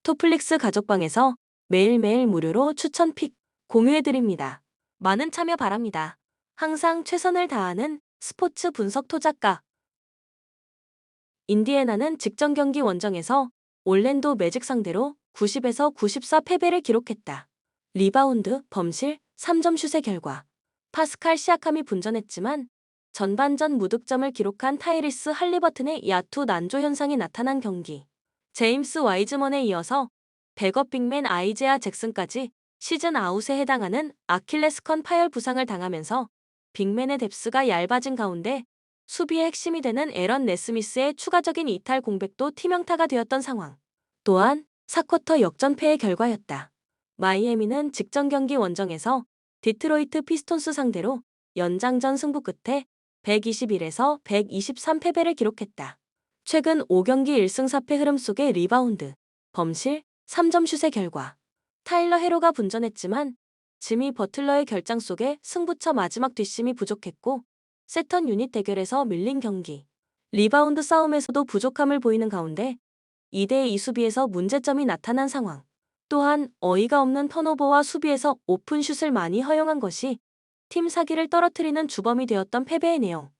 토플릭스 가족방에서 매일매일 무료로 추천 픽 공유해드립니다. 많은 참여 바랍니다. 항상 최선을 다하는 스포츠 분석 토작가. 인디애나는 직전 경기 원정에서 올랜도 매직 상대로 90에서 94 패배를 기록했다. 리바운드, 범실, 3점 슛의 결과. 파스칼 시아캄이 분전했지만 전반전 무득점을 기록한 타이리스 할리버튼의 야투 난조 현상이 나타난 경기. 제임스 와이즈먼에 이어서 백업 빅맨 아이제아 잭슨까지 시즌 아웃에 해당하는 아킬레스건 파열 부상을 당하면서 빅맨의 뎁스가 얇아진 가운데 수비의 핵심이 되는 에런 네스미스의 추가적인 이탈 공백도 티명타가 되었던 상황. 또한 4쿼터 역전패의 결과였다. 마이애미는 직전 경기 원정에서 디트로이트 피스톤스 상대로 연장전 승부 끝에 121에서 123 패배를 기록했다. 최근 5경기 1승 4패 흐름 속의 리바운드, 범실, 3점 슛의 결과. 타일러 헤로가 분전했지만 지미 버틀러의 결장 속에 승부처 마지막 뒷심이 부족했고 세턴 유닛 대결에서 밀린 경기. 리바운드 싸움에서도 부족함을 보이는 가운데 2대2 수비에서 문제점이 나타난 상황. 또한 어이가 없는 턴오버와 수비에서 오픈슛을 많이 허용한 것이 팀 사기를 떨어뜨리는 주범이 되었던 패배의 내용.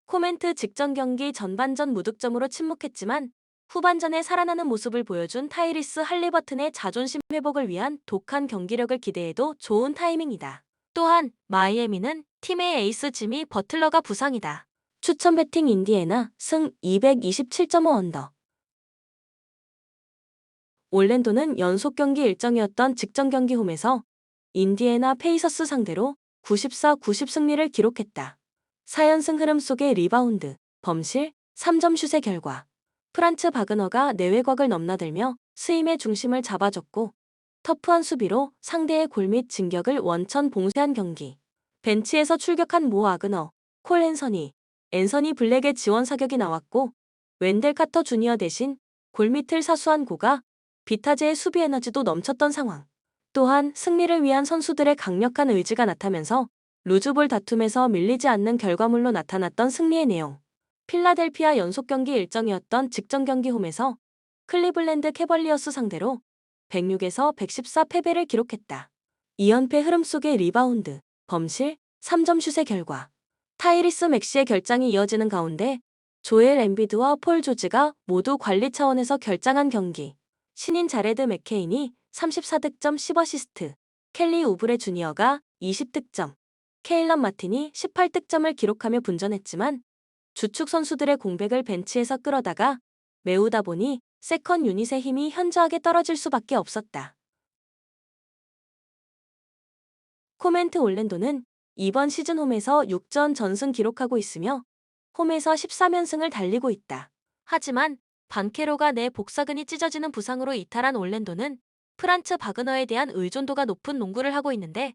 코멘트 직전 경기 전반전 무득점으로 침묵했지만 후반전에 살아나는 모습을 보여준 타이리스 할리버튼의 자존심 회복을 위한 독한 경기력을 기대해도 좋은 타이밍이다. 또한 마이애미는 팀의 에이스 지미 버틀러가 부상이다. 추천 배팅 인디애나 승 227.5 언더. 올랜도는 연속 경기 일정이었던 직전 경기 홈에서 인디애나 페이서스 상대로 94-90 승리를 기록했다. 4연승 흐름 속의 리바운드, 범실, 3점 슛의 결과. 프란츠 바그너가 내외곽을 넘나들며 스임의 중심을 잡아줬고 터프한 수비로 상대의 골 및 진격을 원천 봉쇄한 경기. 벤치에서 출격한 모 아그너, 콜 앤서니 블랙의 지원 사격이 나왔고 웬델 카터 주니어 대신 골밑을 사수한 고가 비타제의 수비 에너지도 넘쳤던 상황. 또한 승리를 위한 선수들의 강력한 의지가 나타면서 루즈볼 다툼에서 밀리지 않는 결과물로 나타났던 승리의 내용. 필라델피아 연속 경기 일정이었던 직전 경기 홈에서 클리블랜드 캐벌리어스 상대로 106에서 114 패배를 기록했다. 2연패 흐름 속의 리바운드, 범실, 3점 슛의 결과. 타이리스 맥시의 결장이 이어지는 가운데 조엘 엠비드와 폴 조지가 모두 관리 차원에서 결장한 경기. 신인 자레드 맥케인이 34득점 10어시스트, 켈리 우브레 주니어가 20득점, 케일런 마틴이 18득점을 기록하며 분전했지만 주축 선수들의 공백을 벤치에서 끌어다가 메우다 보니 세컨 유닛의 힘이 현저하게 떨어질 수밖에 없었다. 코멘트 올랜도는 이번 시즌 홈에서 6전 전승 기록하고 있으며 홈에서 13연승을 달리고 있다. 하지만 반케로가 내 복사근이 찢어지는 부상으로 이탈한 올랜도는 프란츠 바그너에 대한 의존도가 높은 농구를 하고 있는데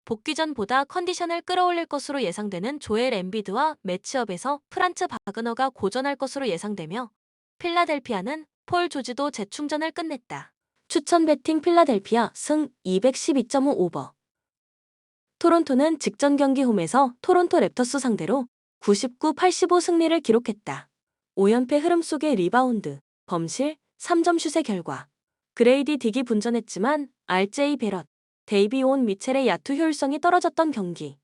복귀 전보다 컨디션을 끌어올릴 것으로 예상되는 조엘 엠비드와 매치업에서 프란츠 바그너가 고전할 것으로 예상되며 필라델피아는 폴 조지도 재충전을 끝냈다. 추천 배팅 필라델피아 승 212.5 오버. 토론토는 직전 경기 홈에서 토론토 랩터스 상대로 99-85 승리를 기록했다. 5연패 흐름 속의 리바운드, 범실, 3점 슛의 결과. 그레이디 딕이 분전했지만 RJ 베럿, 데이비 온 미첼의 야투 효율성이 떨어졌던 경기.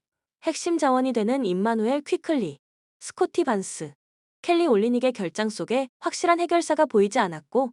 핵심 자원이 되는 임마누엘 퀴클리, 스코티 반스, 켈리 올리닉의 결장 속에 확실한 해결사가 보이지 않았고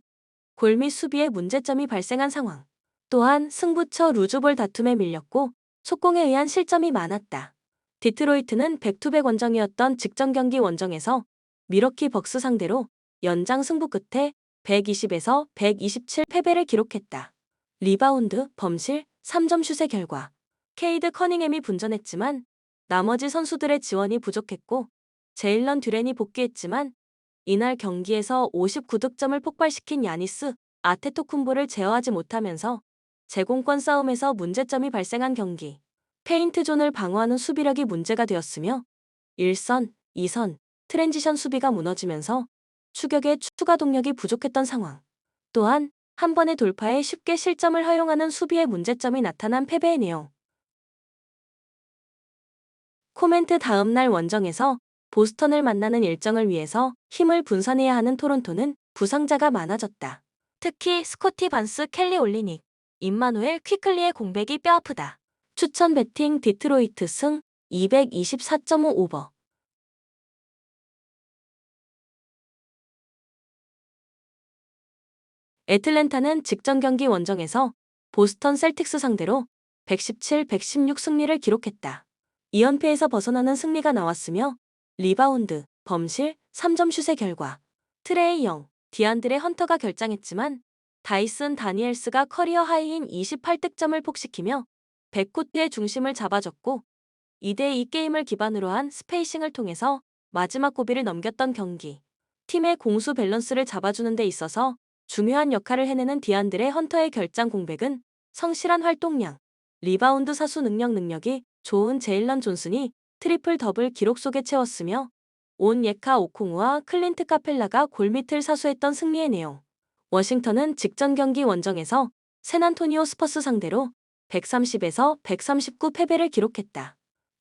골 및 수비에 문제점이 발생한 상황. 또한 승부처 루즈볼 다툼에 밀렸고 속공에 의한 실점이 많았다. 디트로이트는 백투백 원정이었던 직전 경기 원정에서 미러키 벅스 상대로 연장 승부 끝에 120에서 127 패배를 기록했다. 리바운드, 범실, 3점 슛의 결과. 케이드 커닝햄이 분전했지만 나머지 선수들의 지원이 부족했고 제일런 듀렌이 복귀했지만 이날 경기에서 59득점을 폭발시킨 야니스 아테토쿤보를 제어하지 못하면서 제공권 싸움에서 문제점이 발생한 경기. 페인트존을 방어하는 수비력이 문제가 되었으며 1선, 2선, 트랜지션 수비가 무너지면서 추격에 추가 동력이 부족했던 상황. 또한 한 번의 돌파에 쉽게 실점을 허용하는 수비의 문제점이 나타난 패배의 내용. 코멘트 다음날 원정에서 보스턴을 만나는 일정을 위해서 힘을 분산해야 하는 토론토는 부상자가 많아졌다. 특히 스코티 반스, 켈리 올리닉, 임마누엘 퀴클리의 공백이 뼈아프다. 추천 배팅 디트로이트 승 224.5 오버. 애틀랜타는 직전 경기 원정에서 보스턴 셀틱스 상대로 117, 116 승리를 기록했다. 2연패에서 벗어나는 승리가 나왔으며 리바운드, 범실, 3점 슛의 결과 트레이 영, 디안드레 헌터가 결장했지만 다이슨 다니엘스가 커리어 하이인 28득점을 폭시키며 백코트의 중심을 잡아줬고 2대2 게임을 기반으로 한 스페이싱을 통해서 마지막 고비를 넘겼던 경기. 팀의 공수 밸런스를 잡아주는 데 있어서 중요한 역할을 해내는 디안드레 헌터의 결장 공백은 성실한 활동량, 리바운드 사수 능력이 좋은 제일런 존슨이 트리플 더블 기록 속에 채웠으며 온 예카 오콩우와 클린트 카펠라가 골밑을 사수했던 승리의 내용. 워싱턴은 직전 경기 원정에서 샌안토니오 스퍼스 상대로 130에서 139 패배를 기록했다.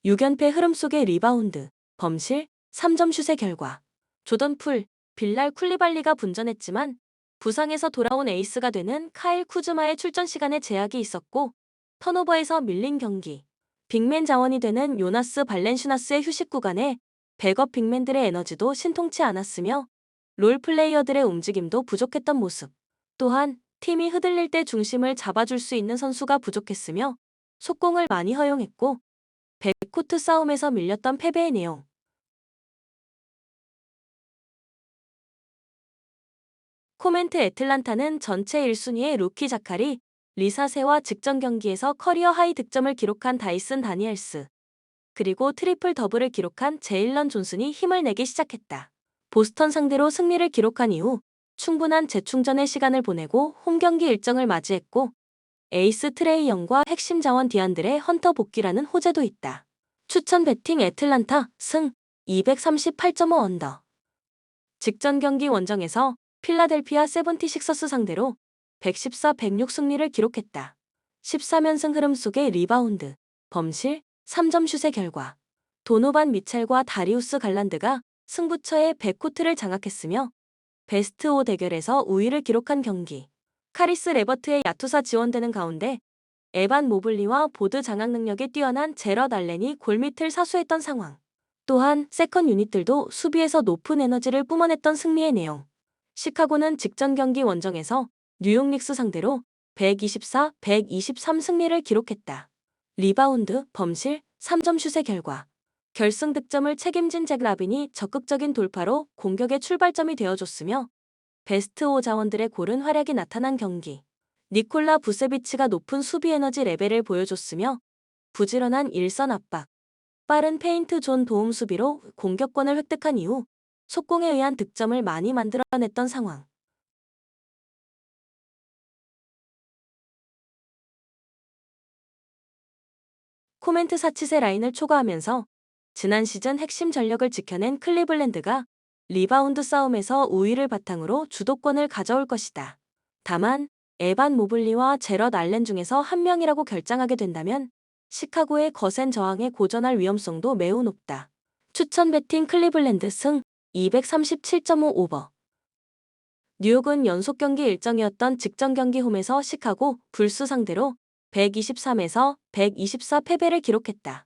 6연패 흐름 속의 리바운드, 범실, 3점 슛의 결과 조던 풀, 빌랄 쿨리발리가 분전했지만 부상에서 돌아온 에이스가 되는 카일 쿠즈마의 출전 시간에 제약이 있었고 턴오버에서 밀린 경기. 빅맨 자원이 되는 요나스 발렌슈나스의 휴식 구간에 백업 빅맨들의 에너지도 신통치 않았으며 롤 플레이어들의 움직임도 부족했던 모습. 또한 팀이 흔들릴 때 중심을 잡아줄 수 있는 선수가 부족했으며 속공을 많이 허용했고 백코트 싸움에서 밀렸던 패배의 내용. 코멘트 애틀란타는 전체 1순위의 루키 자카리, 리사세와 직전 경기에서 커리어 하이 득점을 기록한 다이슨 다니엘스, 그리고 트리플 더블을 기록한 제일런 존슨이 힘을 내기 시작했다. 보스턴 상대로 승리를 기록한 이후 충분한 재충전의 시간을 보내고 홈 경기 일정을 맞이했고 에이스 트레이 영과 핵심 자원 디안드레 헌터 복귀라는 호재도 있다. 추천 배팅 애틀란타 승 238.5 언더. 직전 경기 원정에서 필라델피아 세븐티식서스 상대로 114, 106 승리를 기록했다. 13연승 흐름 속의 리바운드, 범실, 3점 슛의 결과 도노반 미첼과 다리우스 갈란드가 승부처의 백코트를 장악했으며 베스트 5 대결에서 우위를 기록한 경기. 카리스 레버트의 야투사 지원되는 가운데 에반 모블리와 보드 장악 능력이 뛰어난 제럿 알렌이 골밑을 사수했던 상황. 또한 세컨 유닛들도 수비에서 높은 에너지를 뿜어냈던 승리의 내용. 시카고는 직전 경기 원정에서 뉴욕 닉스 상대로 124, 123 승리를 기록했다. 리바운드, 범실, 3점 슛의 결과 결승 득점을 책임진 잭 라빈이 적극적인 돌파로 공격의 출발점이 되어줬으며 베스트 5 자원들의 고른 활약이 나타난 경기. 니콜라 부세비치가 높은 수비 에너지 레벨을 보여줬으며 부지런한 일선 압박, 빠른 페인트 존 도움 수비로 공격권을 획득한 이후 속공에 의한 득점을 많이 만들어냈던 상황. 코멘트 사치세 라인을 초과하면서 지난 시즌 핵심 전력을 지켜낸 클리블랜드가 리바운드 싸움에서 우위를 바탕으로 주도권을 가져올 것이다. 다만 에반 모블리와 제럿 알렌 중에서 한 명이라고 결정하게 된다면 시카고의 거센 저항에 고전할 위험성도 매우 높다. 추천 배팅 클리블랜드 승 237.5 오버. 뉴욕은 연속 경기 일정이었던 직전 경기 홈에서 시카고 불스 상대로 123에서 124 패배를 기록했다.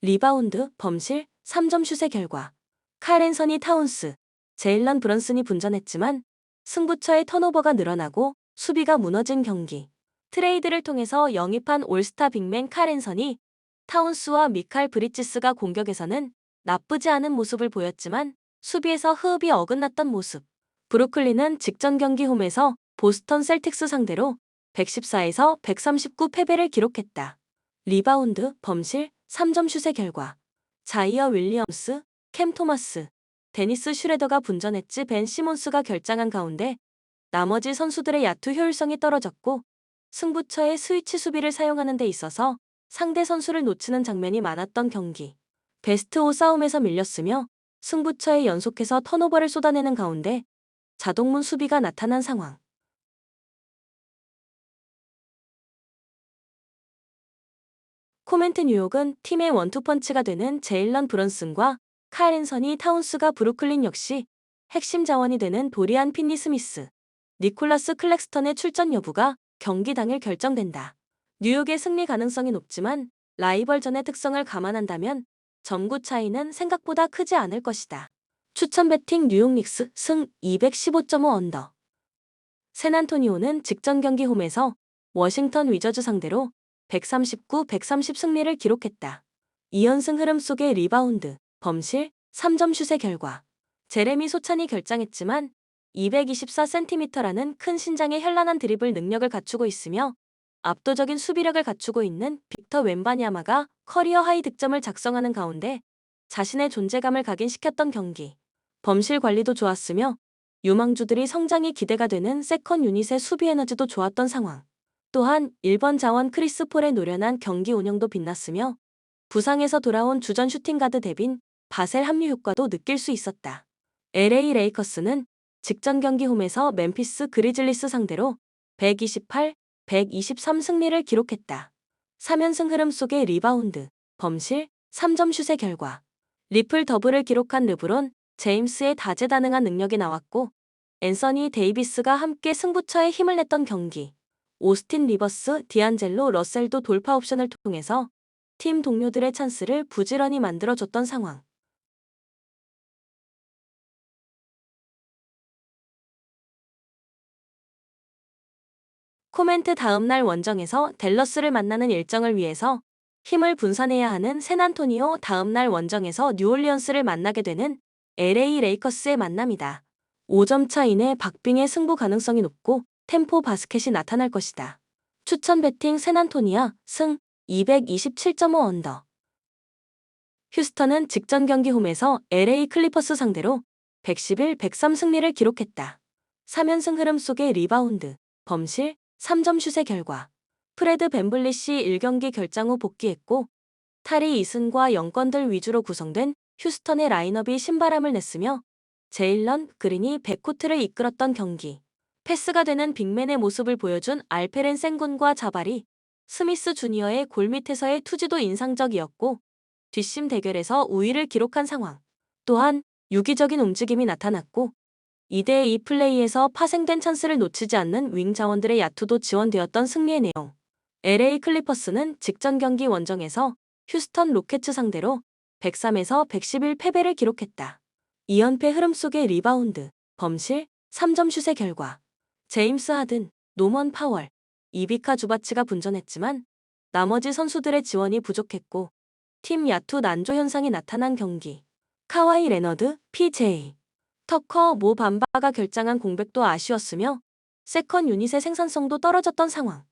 리바운드, 범실, 3점 슛의 결과 칼 앤서니 타운스, 제일런 브런슨이 분전했지만 승부처의 턴오버가 늘어나고 수비가 무너진 경기. 트레이드를 통해서 영입한 올스타 빅맨 칼 앤서니 타운스와 미칼 브리지스가 공격에서는 나쁘지 않은 모습을 보였지만 수비에서 호흡이 어긋났던 모습. 브루클린은 직전 경기 홈에서 보스턴 셀틱스 상대로 114에서 139 패배를 기록했다. 리바운드, 범실, 3점 슛의 결과 자이어 윌리엄스, 캠 토마스, 데니스 슈레더가 분전했지 벤 시몬스가 결장한 가운데 나머지 선수들의 야투 효율성이 떨어졌고 승부처의 스위치 수비를 사용하는 데 있어서 상대 선수를 놓치는 장면이 많았던 경기. 베스트 5 싸움에서 밀렸으며 승부처에 연속해서 턴오버를 쏟아내는 가운데 자동문 수비가 나타난 상황. 코멘트 뉴욕은 팀의 원투펀치가 되는 제일런 브런슨과 칼 앤서니 타운스가 브루클린 역시 핵심 자원이 되는 도리안 핀니 스미스, 니콜라스 클렉스턴의 출전 여부가 경기 당일 결정된다. 뉴욕의 승리 가능성이 높지만 라이벌전의 특성을 감안한다면 점수 차이는 생각보다 크지 않을 것이다. 추천 배팅 뉴욕 닉스 승 215.5 언더. 샌안토니오는 직전 경기 홈에서 워싱턴 위저즈 상대로 139, 130 승리를 기록했다. 2연승 흐름 속의 리바운드, 범실, 3점 슛의 결과. 제레미 소찬이 결장했지만 224cm라는 큰 신장의 현란한 드리블 능력을 갖추고 있으며 압도적인 수비력을 갖추고 있는 빅터 웬바냐마가 커리어 하이 득점을 작성하는 가운데 자신의 존재감을 각인시켰던 경기. 범실 관리도 좋았으며 유망주들이 성장이 기대가 되는 세컨 유닛의 수비 에너지도 좋았던 상황. 또한 1번 자원 크리스 폴의 노련한 경기 운영도 빛났으며 부상에서 돌아온 주전 슈팅가드 데빈 바셀 합류 효과도 느낄 수 있었다. LA 레이커스는 직전 경기 홈에서 멤피스 그리즐리스 상대로 128, 123 승리를 기록했다. 3연승 흐름 속의 리바운드, 범실, 3점 슛의 결과. 리플 더블을 기록한 르브론, 제임스의 다재다능한 능력이 나왔고 앤서니 데이비스가 함께 승부처에 힘을 냈던 경기. 오스틴 리버스, 디안젤로 러셀도 돌파 옵션을 통해서 팀 동료들의 찬스를 부지런히 만들어줬던 상황. 코멘트 다음날 원정에서 댈러스를 만나는 일정을 위해서 힘을 분산해야 하는 샌안토니오 다음날 원정에서 뉴올리언스를 만나게 되는 LA 레이커스의 만남이다. 5점 차 이내 박빙의 승부 가능성이 높고 템포 바스켓이 나타날 것이다. 추천 배팅 샌안토니아 승 227.5 언더. 휴스턴은 직전 경기 홈에서 LA 클리퍼스 상대로 111, 103 승리를 기록했다. 3연승 흐름 속의 리바운드, 범실, 3점 슛의 결과. 프레드 밴블리시 1경기 결장 후 복귀했고 타리 이슨과 영권들 위주로 구성된 휴스턴의 라인업이 신바람을 냈으며 제일런 그린이 백코트를 이끌었던 경기. 패스가 되는 빅맨의 모습을 보여준 알페렌 생군과 자바리 스미스 주니어의 골밑에서의 투지도 인상적이었고 뒷심 대결에서 우위를 기록한 상황. 또한 유기적인 움직임이 나타났고 2대2 플레이에서 파생된 찬스를 놓치지 않는 윙 자원들의 야투도 지원되었던 승리의 내용. LA 클리퍼스는 직전 경기 원정에서 휴스턴 로켓츠 상대로 103에서 111 패배를 기록했다. 2연패 흐름 속의 리바운드, 범실, 3점 슛의 결과. 제임스 하든, 노먼 파월, 이비카 주바치가 분전했지만 나머지 선수들의 지원이 부족했고 팀 야투 난조 현상이 나타난 경기. 카와이 레너드, PJ 터커, 모 밤바가 결장한 공백도 아쉬웠으며 세컨 유닛의 생산성도 떨어졌던 상황.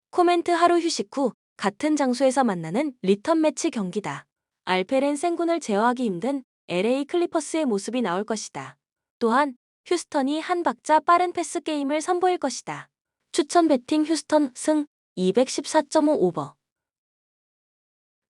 코멘트 하루 휴식 후 같은 장소에서 만나는 리턴 매치 경기다. 알페렌 생군을 제어하기 힘든 LA 클리퍼스의 모습이 나올 것이다. 또한 휴스턴이 한 박자 빠른 패스 게임을 선보일 것이다. 추천 배팅 휴스턴 승 214.5 오버.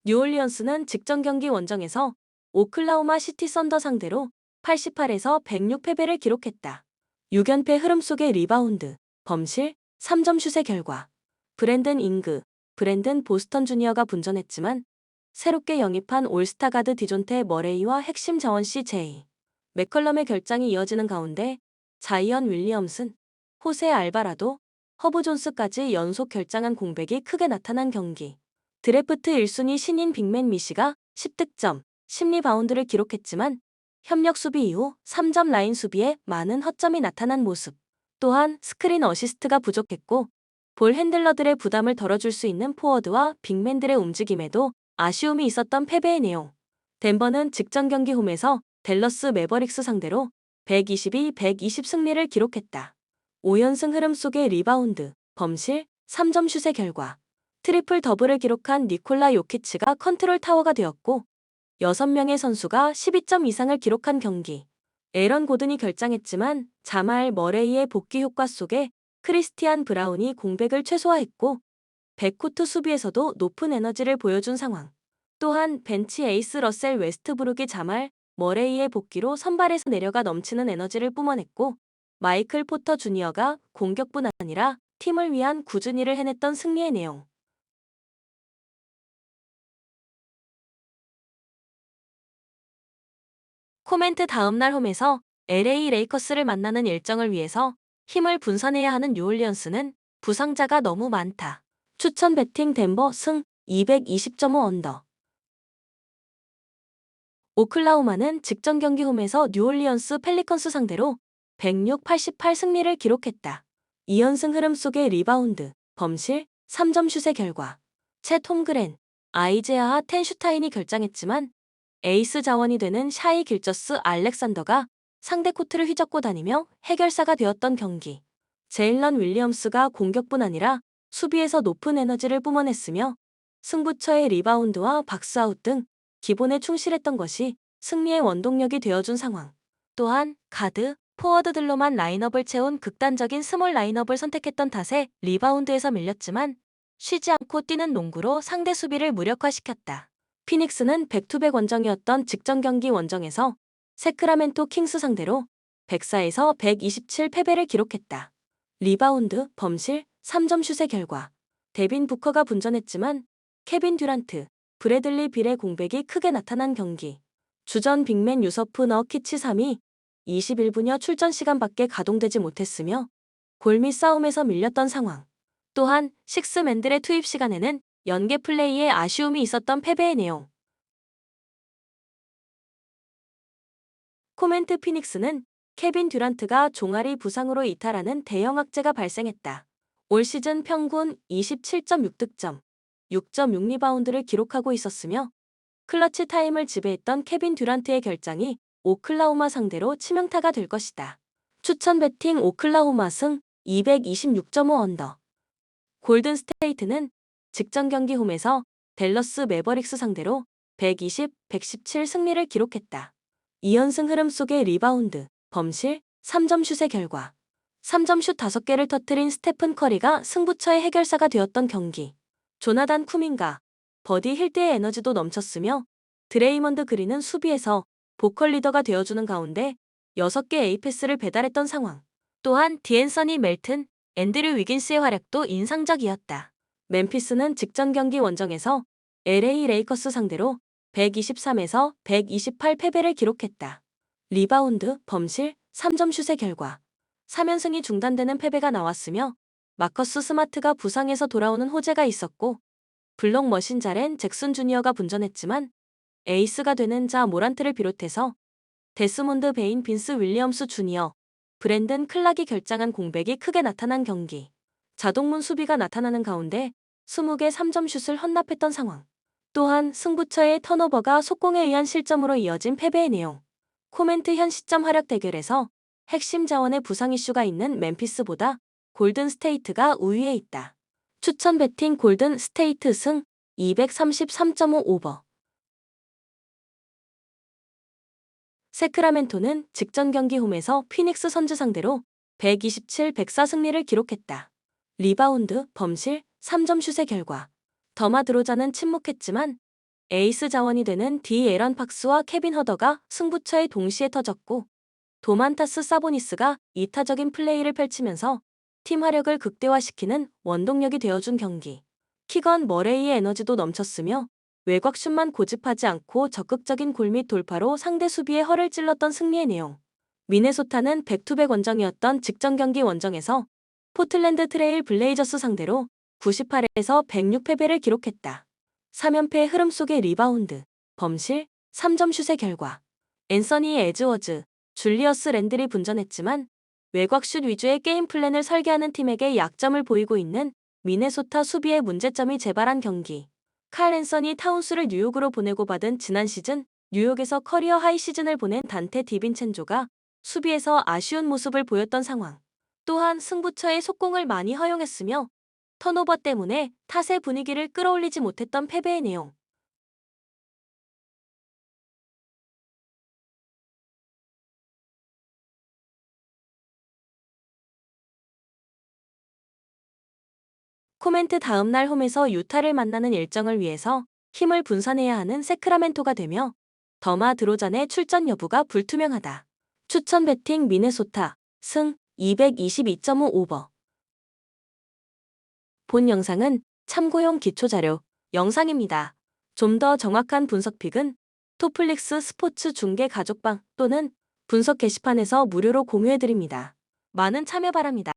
뉴올리언스는 직전 경기 원정에서 오클라호마 시티 썬더 상대로 88에서 106 패배를 기록했다. 6연패 흐름 속의 리바운드, 범실, 3점 슛의 결과. 브랜든 잉그, 브랜든 보스턴 주니어가 분전했지만 새롭게 영입한 올스타 가드 디존테 머레이와 핵심 자원 CJ 맥컬럼의 결장이 이어지는 가운데 자이언 윌리엄슨, 호세 알바라도, 허브 존스까지 연속 결장한 공백이 크게 나타난 경기. 드래프트 1순위 신인 빅맨 미시가 10득점, 10리바운드를 기록했지만 협력 수비 이후 3점 라인 수비에 많은 허점이 나타난 모습. 또한 스크린 어시스트가 부족했고 볼 핸들러들의 부담을 덜어줄 수 있는 포워드와 빅맨들의 움직임에도 아쉬움이 있었던 패배의 내용. 덴버는 직전 경기 홈에서 댈러스 매버릭스 상대로 122, 120 승리를 기록했다. 5연승 흐름 속의 리바운드, 범실, 3점 슛의 결과. 트리플 더블을 기록한 니콜라 요키치가 컨트롤 타워가 되었고 6명의 선수가 12점 이상을 기록한 경기. 에런 고든이 결장했지만 자말 머레이의 복귀 효과 속에 크리스티안 브라운이 공백을 최소화했고 백코트 수비에서도 높은 에너지를 보여준 상황. 또한 벤치 에이스 러셀 웨스트브룩이 자말 머레이의 복귀로 선발에서 내려가 넘치는 에너지를 뿜어냈고 마이클 포터 주니어가 공격뿐 아니라 팀을 위한 꾸준히 일을 해냈던 승리의 내용. 코멘트 다음날 홈에서 LA 레이커스를 만나는 일정을 위해서 힘을 분산해야 하는 뉴올리언스는 부상자가 너무 많다. 추천 배팅 덴버 승 220.5 언더. 오클라호마는 직전 경기 홈에서 뉴올리언스 펠리컨스 상대로 106-88 승리를 기록했다. 2연승 흐름 속의 리바운드, 범실, 3점 슛의 결과. 챗 홈그랜, 아이제아 텐슈타인이 결장했지만 에이스 자원이 되는 샤이 길저스 알렉산더가 상대 코트를 휘젓고 다니며 해결사가 되었던 경기. 제일런 윌리엄스가 공격뿐 아니라 수비에서 높은 에너지를 뿜어냈으며 승부처의 리바운드와 박스아웃 등 기본에 충실했던 것이 승리의 원동력이 되어준 상황. 또한 가드, 포워드들로만 라인업을 채운 극단적인 스몰 라인업을 선택했던 탓에 리바운드에서 밀렸지만 쉬지 않고 뛰는 농구로 상대 수비를 무력화시켰다. 피닉스는 백투백 원정이었던 직전 경기 원정에서 세크라멘토 킹스 상대로 104에서 127 패배를 기록했다. 리바운드, 범실, 3점 슛의 결과. 데빈 부커가 분전했지만 케빈 듀란트, 브래들리 빌의 공백이 크게 나타난 경기. 주전 빅맨 유서프 너키치 3이 21분여 출전 시간밖에 가동되지 못했으며 골밑 싸움에서 밀렸던 상황. 또한 식스맨들의 투입 시간에는 연계 플레이에 아쉬움이 있었던 패배의 내용. 코멘트 피닉스는 케빈 듀란트가 종아리 부상으로 이탈하는 대형 악재가 발생했다. 올 시즌 평균 27.6득점, 6.6리바운드를 기록하고 있었으며 클러치 타임을 지배했던 케빈 듀란트의 결장이 오클라호마 상대로 치명타가 될 것이다. 추천 배팅 오클라호마 승 226.5 언더. 골든 스테이트는 직전 경기 홈에서 댈러스 매버릭스 상대로 120, 117 승리를 기록했다. 2연승 흐름 속의 리바운드, 범실, 3점 슛의 결과. 3점 슛 5개를 터뜨린 스테픈 커리가 승부처의 해결사가 되었던 경기. 조나단 쿠민가, 버디 힐드의 에너지도 넘쳤으며 드레이먼드 그린은 수비에서 보컬 리더가 되어주는 가운데 6개 A패스를 배달했던 상황. 또한 디앤서니 멜튼, 앤드류 위긴스의 활약도 인상적이었다. 멤피스는 직전 경기 원정에서 LA 레이커스 상대로 123에서 128 패배를 기록했다. 리바운드, 범실, 3점 슛의 결과. 3연승이 중단되는 패배가 나왔으며 마커스 스마트가 부상에서 돌아오는 호재가 있었고 블록 머신 자렌 잭슨 주니어가 분전했지만 에이스가 되는 자 모란트를 비롯해서 데스몬드 베인 빈스 윌리엄스 주니어, 브랜든 클락이 결장한 공백이 크게 나타난 경기. 자동문 수비가 나타나는 가운데 20개 3점 슛을 헌납했던 상황. 또한 승부처의 턴오버가 속공에 의한 실점으로 이어진 패배의 내용. 코멘트 현 시점 활약 대결에서 핵심 자원의 부상 이슈가 있는 멤피스보다 골든 스테이트가 우위에 있다. 추천 배팅 골든 스테이트 승 233.5 오버. 세크라멘토는 직전 경기 홈에서 피닉스 선즈 상대로 127, 104 승리를 기록했다. 리바운드, 범실, 3점 슛의 결과. 더마 드로자는 침묵했지만 에이스 자원이 되는 디 에런 팍스와 케빈 허더가 승부처에 동시에 터졌고 도만타스 사보니스가 이타적인 플레이를 펼치면서 팀 화력을 극대화시키는 원동력이 되어준 경기. 키건 머레이의 에너지도 넘쳤으며 외곽슛만 고집하지 않고 적극적인 골밑 돌파로 상대 수비에 허를 찔렀던 승리의 내용. 미네소타는 백투백 원정이었던 직전 경기 원정에서 포틀랜드 트레일 블레이저스 상대로 98에서 106 패배를 기록했다. 3연패의 흐름 속의 리바운드, 범실, 3점 슛의 결과. 앤서니 에즈워즈, 줄리어스 랜들이 분전했지만 외곽슛 위주의 게임 플랜을 설계하는 팀에게 약점을 보이고 있는 미네소타 수비의 문제점이 재발한 경기. 칼 앤서니 타운스를 뉴욕으로 보내고 받은 지난 시즌 뉴욕에서 커리어 하이 시즌을 보낸 단테 디빈첸조가 수비에서 아쉬운 모습을 보였던 상황. 또한 승부처의 속공을 많이 허용했으며 턴오버 때문에 탓의 분위기를 끌어올리지 못했던 패배의 내용. 코멘트 다음날 홈에서 유타를 만나는 일정을 위해서 힘을 분산해야 하는 세크라멘토가 되며 더마 드로잔의 출전 여부가 불투명하다. 추천 배팅 미네소타 승 222.5 오버. 본 영상은 참고용 기초자료 영상입니다. 좀 더 정확한 분석 픽은 토플릭스 스포츠 중계 가족방 또는 분석 게시판에서 무료로 공유해드립니다. 많은 참여 바랍니다.